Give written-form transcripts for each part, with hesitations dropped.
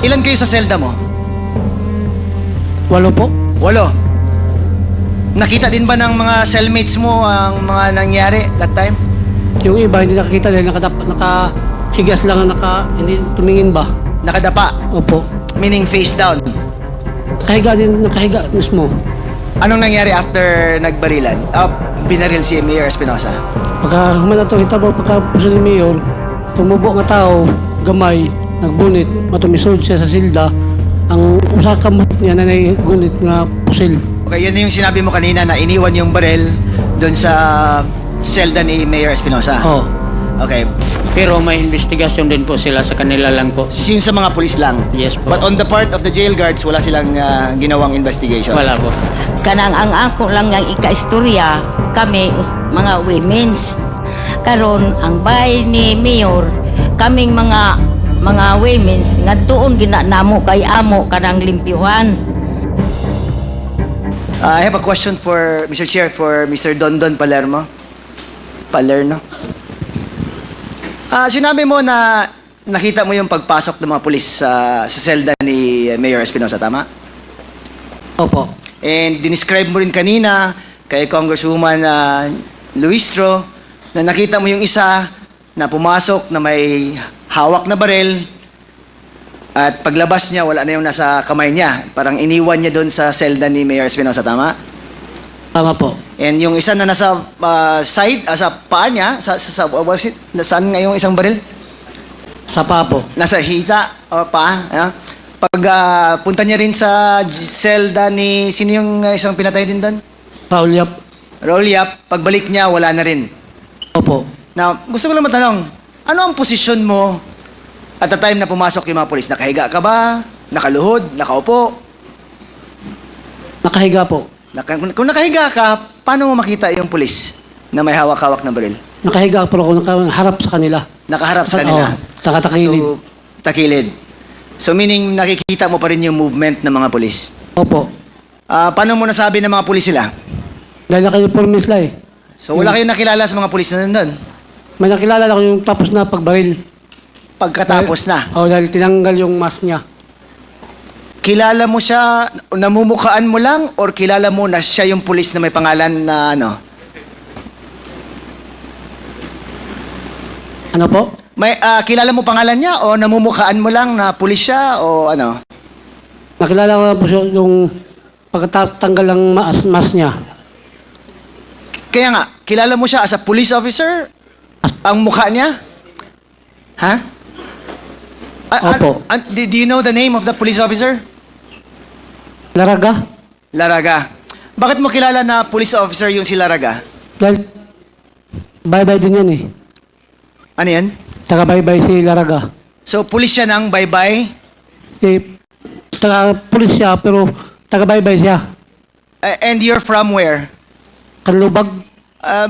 Ilan kayo sa selda mo? 8 po. 8. Nakita din ba ng mga cellmates mo ang mga nangyari that time? Yung iba hindi nakakita dahil nakahigas lang, hindi tumingin ba? Nakadapa, Opo. meaning face down. Nakahiga mismo. Anong nangyari after nagbarilan? Binaril si Mayor Espinosa. Pagka humana to, hitabo, pagka puso ni Mayor, tumubo nga tao, gamay, nagbunit, matumisod siya sa silda, ang usa ka niya na naigunit nga pusil. Okay, yun yung sinabi mo kanina na iniwan yung baril doon sa selda ni Mayor Espinosa. Oh. Okay. Pero may investigasyon din po sila sa kanila lang po. Yung sa mga pulis lang. Yes po. But on the part of the jail guards, wala silang ginawang investigation. Wala po. Kanang ang ako lang ang ika-istorya, kami mga women's. Karon ang bahay ni Mayor, kaming mga women's nga doon ginanamo kay amo kanang limpyuhan. I have a question for Mr. Chair for Mr. Dondon Palermo. Sinabi mo na nakita mo yung pagpasok ng mga pulis sa selda ni Mayor Espinosa, tama? Opo. And dinescribe mo rin kanina kay Congresswoman Luistro na nakita mo yung isa na pumasok na may hawak na baril at paglabas niya, wala na yung nasa kamay niya. Parang iniwan niya doon sa selda ni Mayor Espinosa, tama? Tama po. And yung isa na nasa side, sa paa niya, what was it? Nasaan nga yung isang baril? Sa paa po. Nasa hita o paa. Pag punta niya rin sa selda ni, sino yung isang pinatay din doon? Paul Yap. Raul Yap, pagbalik niya, wala na rin. Opo. Now, gusto ko lang matanong, ano ang posisyon mo at the time na pumasok yung mga polis? Nakahiga ka ba? Nakaluhod? Nakaupo? Nakahiga po. Kung nakahiga ka, paano mo makita yung polis na may hawak-hawak na baril? Nakahiga po ako, nakaharap sa kanila. Nakaharap sa kanila? Nakatakilid. So, takilid. So, meaning nakikita mo pa rin yung movement ng mga polis. Opo. Paano mo nasabi ng mga polis sila? Dahil naka-uniform sila eh. So, wala kayong nakilala sa mga polis na nandun? May nakilala ko yung tapos na pagbaril. Pagkatapos na. Dahil tinanggal yung mask niya. Kilala mo siya, namumukhaan mo lang, or kilala mo na siya yung pulis na may pangalan na ano? Ano po? Kilala mo pangalan niya, o namumukhaan mo lang na pulis siya, o ano? Nakilala ko lang po siya yung pagkatanggal ng mask niya. Kaya nga, kilala mo siya as a police officer? Ang mukha niya? Ha? Opo. Do you know the name of the police officer? Laraga? Laraga. Bakit mo kilala na police officer yung si Laraga? Dahil bye-bye din yan eh. Ano yan? Taga-bye-bye si Laraga. So, police siya ng bye-bye? Taga-pulis siya pero taga-bye-bye siya. And you're from where? Kanlubag.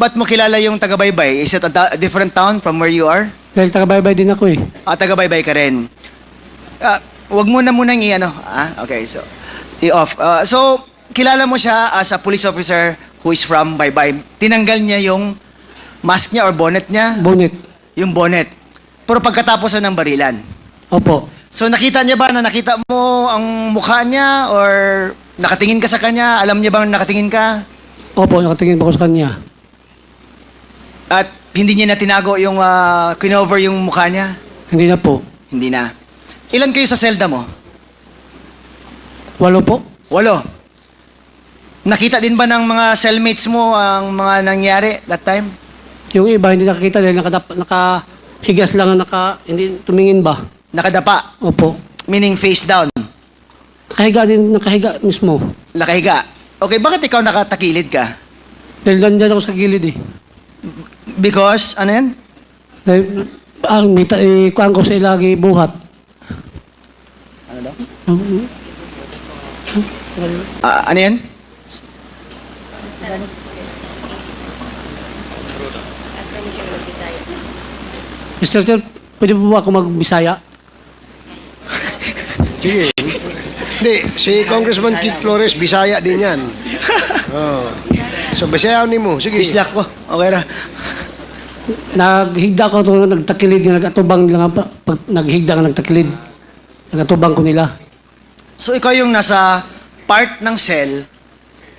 Ba't mo kilala yung taga-bye-bye? Is it a different town from where you are? Dahil taga-bye-bye din ako eh. Taga-bye-bye ka rin. Wag mo na munang i-ano. Okay, so, i-off. So, kilala mo siya as a police officer who is from bye-bye. Tinanggal niya yung mask niya or bonnet niya? Bonnet. Yung bonnet. Pero pagkatapos ng barilan. Opo. So, nakita niya ba na nakita mo ang mukha niya or nakatingin ka sa kanya? Alam niya bang nakatingin ka? Opo, nakatingin po ako sa kanya. At hindi niya na tinago yung kinover yung mukha niya? Hindi na po. Hindi na. Ilan kayo sa selda mo? 8 po. 8. Nakita din ba ng mga cellmates mo ang mga nangyari that time? Yung iba hindi nakakita dahil nakahigas lang, hindi tumingin ba? Nakadapa, Opo. meaning face down. Nakahiga mismo. Nakahiga. Okay, bakit ikaw nakatakilid ka? Dahil nandyan ako sa gilid eh. Because, ano yan? Dahil, kuhaan ko sa ilagi buhat. Ano daw? Ano yan? Mr. Chair, pwede po ba ako mag-Bisaya? Sige. Hindi, si Congressman Kit Flores, Bisaya din yan. Oh. So, Bisaya ni mo. Sige. Bislak ko. Okay na. Naghigda ko ito, nagtakilid, nagatubang lang pag naghigda ka nagtakilid. natubang ko nila. So ikaw yung nasa part ng cell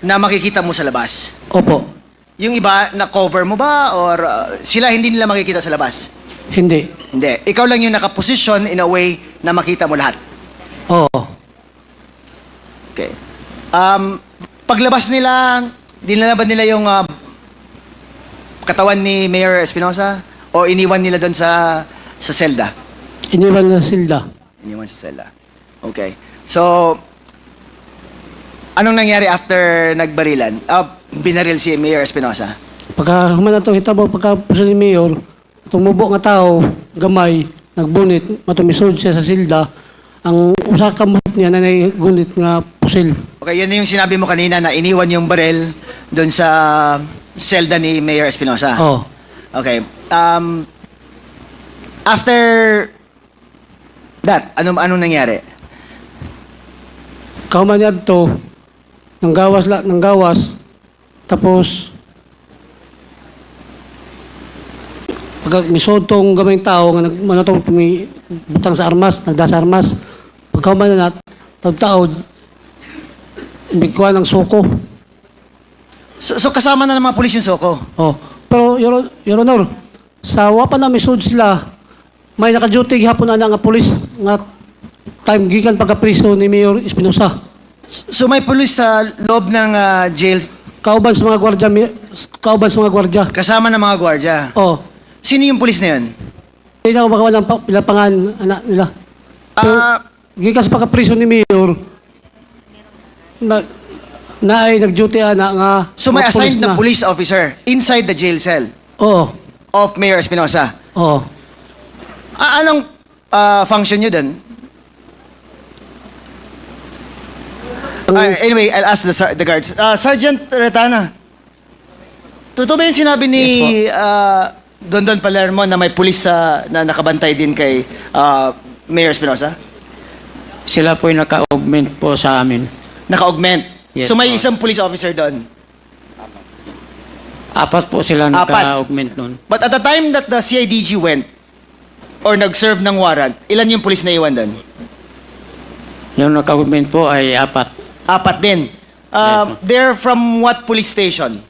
na makikita mo sa labas. Opo, Yung iba, na-cover mo ba? Or sila hindi nila makikita sa labas? hindi. Hindi. Ikaw lang yung nakaposisyon in a way na makita mo lahat. Oo. Okay. Paglabas nila, dinalaban nila yung katawan ni Mayor Espinosa? O iniwan nila doon sa selda? Iniwan na silda. Iniwan sa selda. Okay. So, anong nangyari after nagbarilan? Binaril si Mayor Espinosa. Pagka humana to hitabo, pagka puso ni Mayor, tumubo nga tao, gamay, nagbunit, matumisod siya sa silda, ang usa ka kamot niya na gunit nga pusil. Okay, yan yung sinabi mo kanina na iniwan yung baril doon sa selda ni Mayor Espinosa. Oo. Okay. After that, anong nangyari? Kauman niya to, nang gawas, tapos, pagka misod tong gamayng tao, nga manatong butang sa armas, nagdasa armas, pagkauman na tagtaod, bigkuhan ng suko. So kasama na ng mga pulis yung soko? Oh. Pero, Your Honor, sa wapa na misod sila, may naka-duty gihapon na nga pulis nga time gikan pagka-priso ni Mayor Espinosa. So may pulis sa loob ng jail Kauban sa mga gwardya. kasama ng mga gwardya. Oh. Sino yung pulis na yun? Hindi na ako makawalan pilapangan anak nila. Pero, gikas pagka-priso ni Mayor, na ay nag-duty nga So may mga assigned pulis na police officer inside the jail cell Oo. of Mayor Espinosa. Oo. Anong function nyo dun? Anyway, I'll ask the guards. Sergeant Retana, totoo ba yung sinabi ni Don Palermo na may pulis na nakabantay din kay Mayor Espinosa? Sila po yung naka-augment po sa amin. Naka-augment. Yes, So may po. isang police officer doon. Apat po sila Apat. naka-augment nun. But at the time that the CIDG went or nag-serve ng warrant, ilan yung police na iwan doon? Yung naka-augment po ay apat. Apat din. They're from what police station?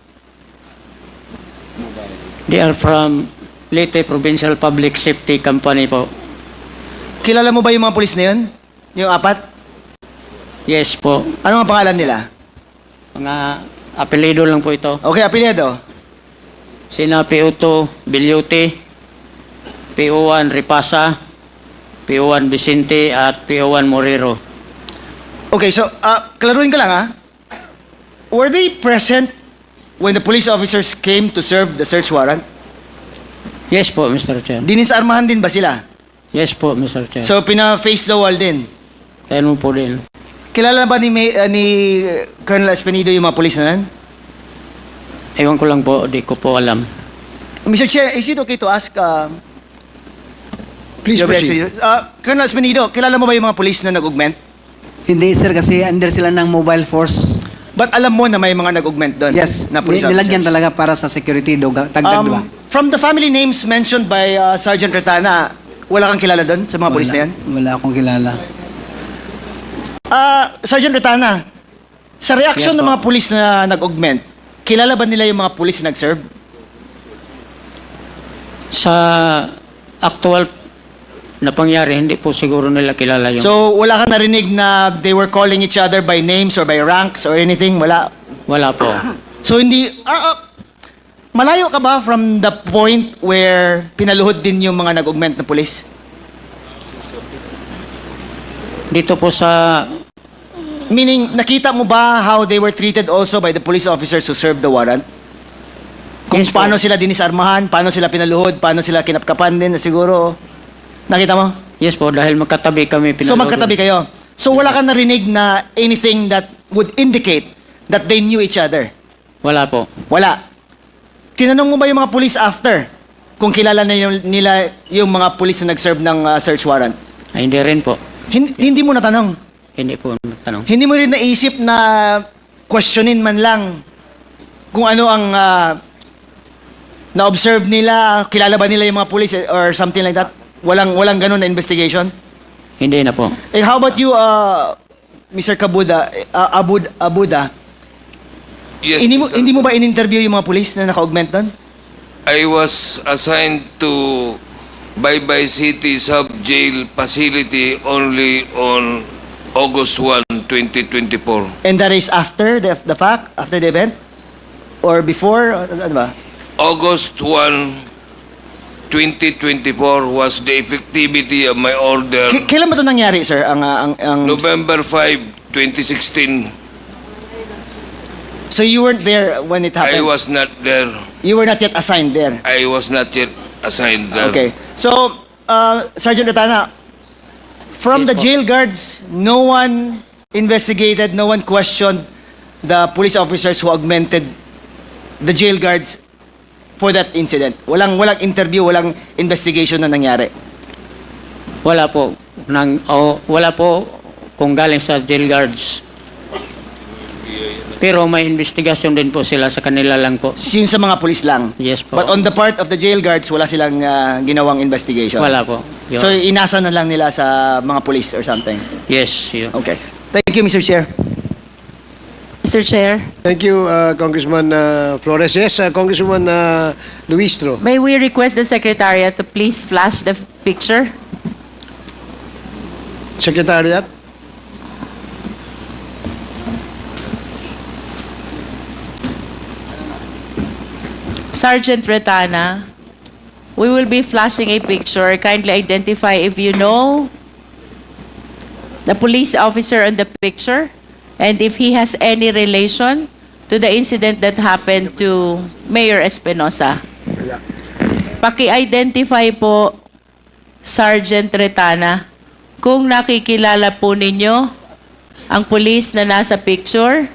They are from Leyte Provincial Public Safety Company po. Kilala mo ba yung mga police na yun? Yung apat? Yes po. Ano ang pangalan nila? Mga apelido lang po ito. Okay, apelyido. Sina P.O. Bilyute, P.O.1 Ripasa, P.O.1 Vicente, at P.O.1 Morero. Okay, so, klaruin ko lang ha. Were they present when the police officers came to serve the search warrant? Yes po, Mr. Chair. Dinisarmahan din ba sila? Yes po, Mr. Chair. So, pina-face the wall din? Ano po din. Kilala ba ni Colonel Espinido yung mga police na yan? Ewan ko lang po, di ko po alam. Mr. Chair, is it okay to ask... Please Your proceed. Colonel Espinido, kilala mo ba yung mga police na nag-augment? Hindi sir, kasi under sila ng mobile force. But alam mo na may mga nag-augment doon? Yes, Na police nilagyan officers? talaga para sa security tagdag, di ba? From the family names mentioned by Sergeant Retana, wala kang kilala doon sa mga police na yan? Wala akong kilala. Sergeant Retana, sa reaction Yes, ng po. mga police na nag-augment, kilala ba nila yung mga police na nag-serve? Sa actual na pangyari, hindi po siguro nila kilala yung... So, wala kang narinig na they were calling each other by names or by ranks or anything? Wala? Wala po. So, hindi... malayo ka ba from the point where pinaluhod din yung mga nag-augment na police? Dito po sa... Meaning, nakita mo ba how they were treated also by the police officers who served the warrant? Kung Yes, po. paano sila dinisarmahan, paano sila pinaluhod, paano sila kinapkapan din na siguro. Nakita mo? Yes po, dahil magkatabi kami. So magkatabi kayo. So wala kang narinig na anything that would indicate that they knew each other? Wala po. Wala. Tinanong mo ba yung mga police after kung kilala na nila yung mga police na nag-serve ng search warrant? Ay, hindi rin po. Hindi mo natanong. Hindi po nagtanong. Hindi mo rin naisip na questionin man lang kung ano ang na-observe nila, kilala ba nila yung mga police or something like that? Walang ganun na investigation? Hindi na po. How about you, Mr. Kabuda, Abuda? Yes, Mr. Hindi mo ba in-interview yung mga police na naka-augment doon? I was assigned to Baybay City Sub-Jail Facility only on August 1, 2024. And that is after the fact? After the event? Or before? Ano ba? August 1, 2024 was the effectivity of my order. Kailan ba ito nangyari, sir? Ang November 5, 2016. So you weren't there when it happened? I was not there. You were not yet assigned there? I was not yet assigned there. Okay. So, Sergeant Retana, from the jail guards, no one investigated, no one questioned the police officers who augmented the jail guards for that incident. Walang interview, walang investigation na nangyari. Wala po. Wala po kung galing sa jail guards. Pero may investigasyon din po sila sa kanila lang po. Yun sa mga police lang. Yes po. But on the part of the jail guards, wala silang ginawang investigation. Wala po. So inasa na lang nila sa mga police or something. Yes. Yun. Okay. Thank you, Mr. Chair. Mr. Chair, Thank you, Congressman Flores. Yes, Congresswoman Luistro. May we request the Secretariat to please flash the picture? Secretariat. Sergeant Retana, we will be flashing a picture. Kindly identify if you know the police officer on the picture and if he has any relation to the incident that happened to Mayor Espinosa. Paki-identify po, Sergeant Retana, kung nakikilala po ninyo ang police na nasa picture.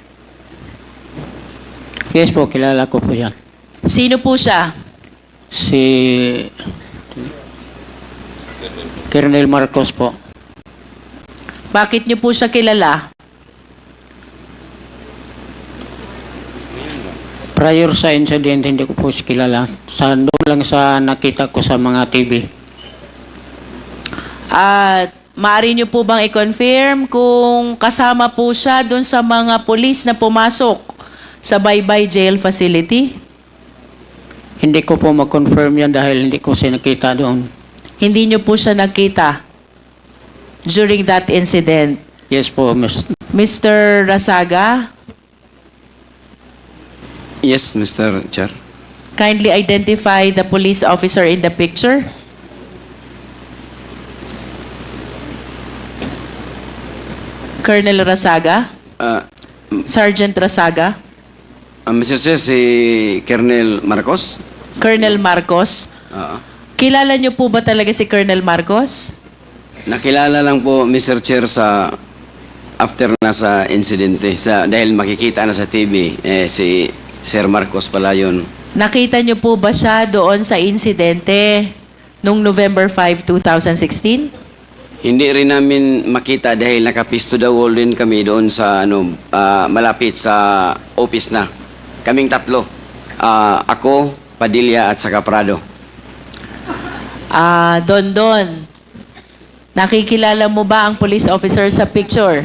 Yes po, kilala ko po yan. Sino po siya? Si Colonel Marcos po. Bakit niyo po siya kilala? Prior sa incident, hindi ko po siya kilala. Doon lang sa nakita ko sa mga TV. At maaari niyo po bang i-confirm kung kasama po siya doon sa mga pulis na pumasok sa Baybay Jail Facility? Hindi ko po mag-confirm yan dahil hindi ko siya nakita doon. Hindi niyo po siya nakita during that incident. Yes po, Miss. Mr. Rasaga, Yes, Mr. Chair. kindly identify the police officer in the picture. Colonel Rasaga? Sergeant Rasaga? Mr. Chair, si Colonel Marcos. Colonel Marcos? Kilala niyo po ba talaga si Colonel Marcos? Nakilala lang po, Mr. Chair, sa after na sa insidente. Dahil makikita na sa TV, si Sir Marcos pala yun. Nakita niyo po ba siya doon sa insidente nung November 5, 2016? Hindi rin namin makita dahil nakapisto the wall din kami doon sa malapit sa office na. Kaming tatlo. Ako, Padilla at saka Prado. Don, nakikilala mo ba ang police officer sa picture?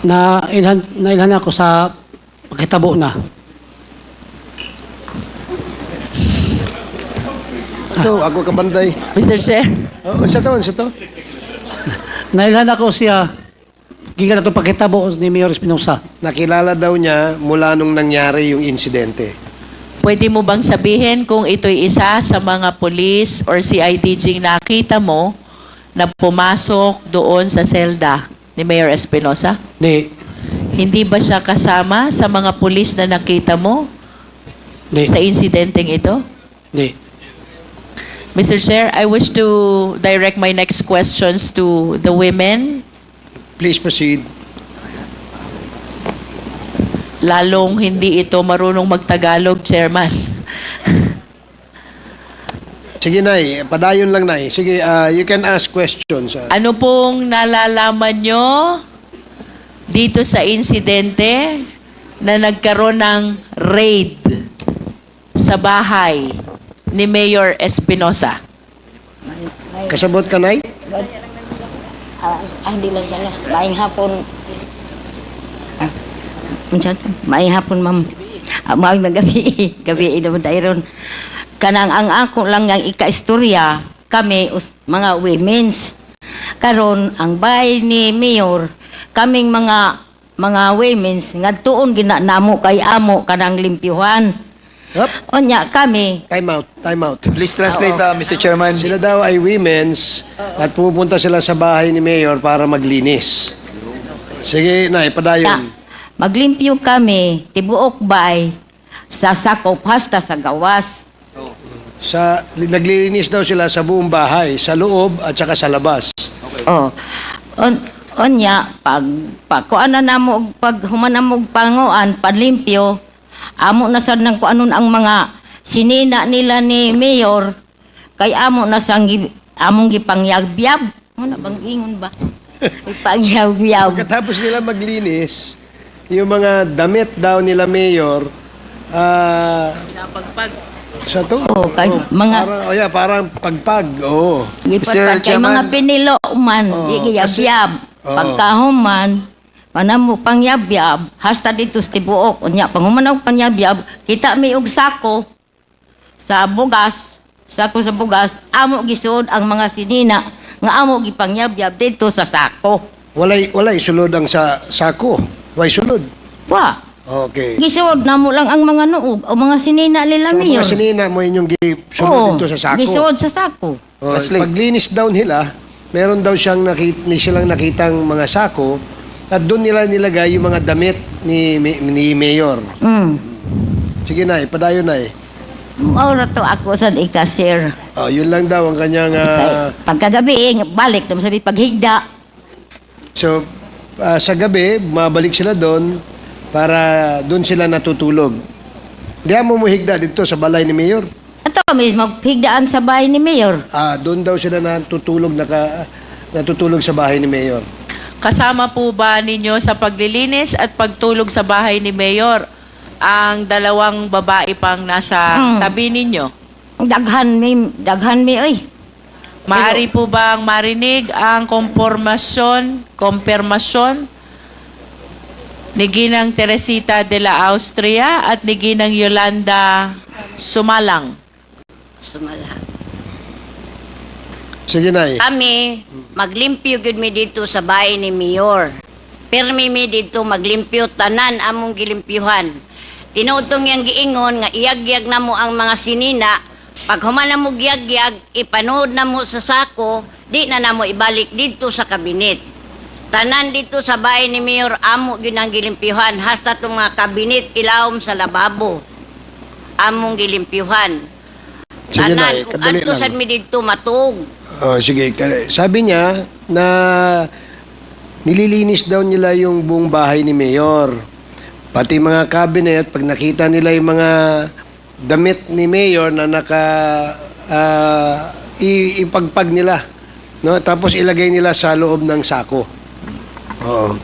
Nailhan ako sa pagkitabo na. Ito, ako kabanday. Mr. Chair? Oh, sa to. Nailhan ako siya. Giga na itong pagkitabo ni Mayor Espinosa. Nakilala daw niya mula nung nangyari yung insidente. Pwede mo bang sabihin kung ito'y isa sa mga police or CIDG nakita mo na pumasok doon sa selda ni Mayor Espinosa? Di. Hindi ba siya kasama sa mga police na nakita mo Di. sa insidenteng ito? Di. Mr. Chair, I wish to direct my next questions to the women, Please proceed. lalong hindi ito marunong magtagalog, Chairman. Sige, Nay. Padayon lang, Nay. Sige, you can ask questions. Ano pong nalalaman nyo dito sa insidente na nagkaroon ng raid sa bahay ni Mayor Espinosa? Kasabot ka, Nay? Hindi lang yan. Maayong hapon. Maayong hapon, ma'am. Maayong magabi. Gabi naman tayo ron. Kanang ang ako lang ang ika-istorya, kami, mga women's. Karon ang bahay ni Mayor, kaming mga women's, nga tuon ginanamo kay amo kanang limpyuhan. Yup. Onya kami, Time out. Please translate, Mr. Chairman. Sila daw ay women's at pupunta sila sa bahay ni Mayor para maglinis. Sige, Nay, padayon. maglimpyo kami, tibuok bay, sa sakop hasta sa gawas. Naglilinis daw sila sa buong bahay, sa loob at saka sa labas. Oh. Onya pag kuan na namo pag humanamog panguan panlimpyo amo na sad nang kuanon ang mga sinina nila ni Mayor kay amo na sang among gipangyab-yab ano bang ingon ba ipangyab-yab Pagkatapos nila maglinis, yung mga damit daw nila Mayor, sa to? Oh, kay mga- parang pagpag. Oo. gipatpad kay mga pinilo man di giyab-yab pagkahuman manamo pangyab-yab hasta dito sa tibuok unya panguman og pangyab-yab kita mi og sako sa bugas amo gisuod ang mga sinina nga amo gipangyab-yab dito sa sako Walay sulod ang sa sako. Way sulod. wa Okay. gisuod namo lang ang mga nuog o mga sinina nila So, Mayor mga sinina mo inyong sulod Oo, dito sa sako. gisuod sa sako Oh, Translate. paglinis daw nila, meron daw silang nakitang mga sako at doon nila nilagay yung mga damit ni Mayor. Sige, Nay, padayon, Nay. Maura to ako sa ikasir Oh, yun lang daw ang kanyang... pagkagabi balik naman sabi paghigda so, sa gabi, mabalik sila doon para doon sila natutulog. Di mo muhigda dito sa balay ni Mayor. ato kami maghigdaan sa bahay ni Mayor Doon daw sila natutulog sa bahay ni Mayor. Kasama po ba ninyo sa paglilinis at pagtulog sa bahay ni Mayor ang dalawang babae pang nasa tabi ninyo? daghan mi oy Maari po bang marinig ang konfirmasyon ni Ginang Teresita de la Austria at ni Ginang Yolanda Sumalang? Sige, Nay. kami maglimpyo gud mi dito sa bahay ni Mayor permi mi dito maglimpyo tanan among gilimpyuhan tinutong yang giingon nga iyagyag namo ang mga sinina pag human mo giyagyag ipanood namo sa sako di na namo ibalik dito sa kabinet tanan dito sa bahay ni Mayor amo gyud ang gilimpyuhan hasta tong mga kabinet ilawom sa lababo among gilimpyuhan Sige, tanan Nay, kung kadali adto sad lang. mi dito matug Sige. Sabi niya na nililinis daw nila yung buong bahay ni Mayor. Pati mga cabinet, pag nakita nila yung mga damit ni Mayor na ipagpag nila. No? Tapos ilagay nila sa loob ng sako. Oo.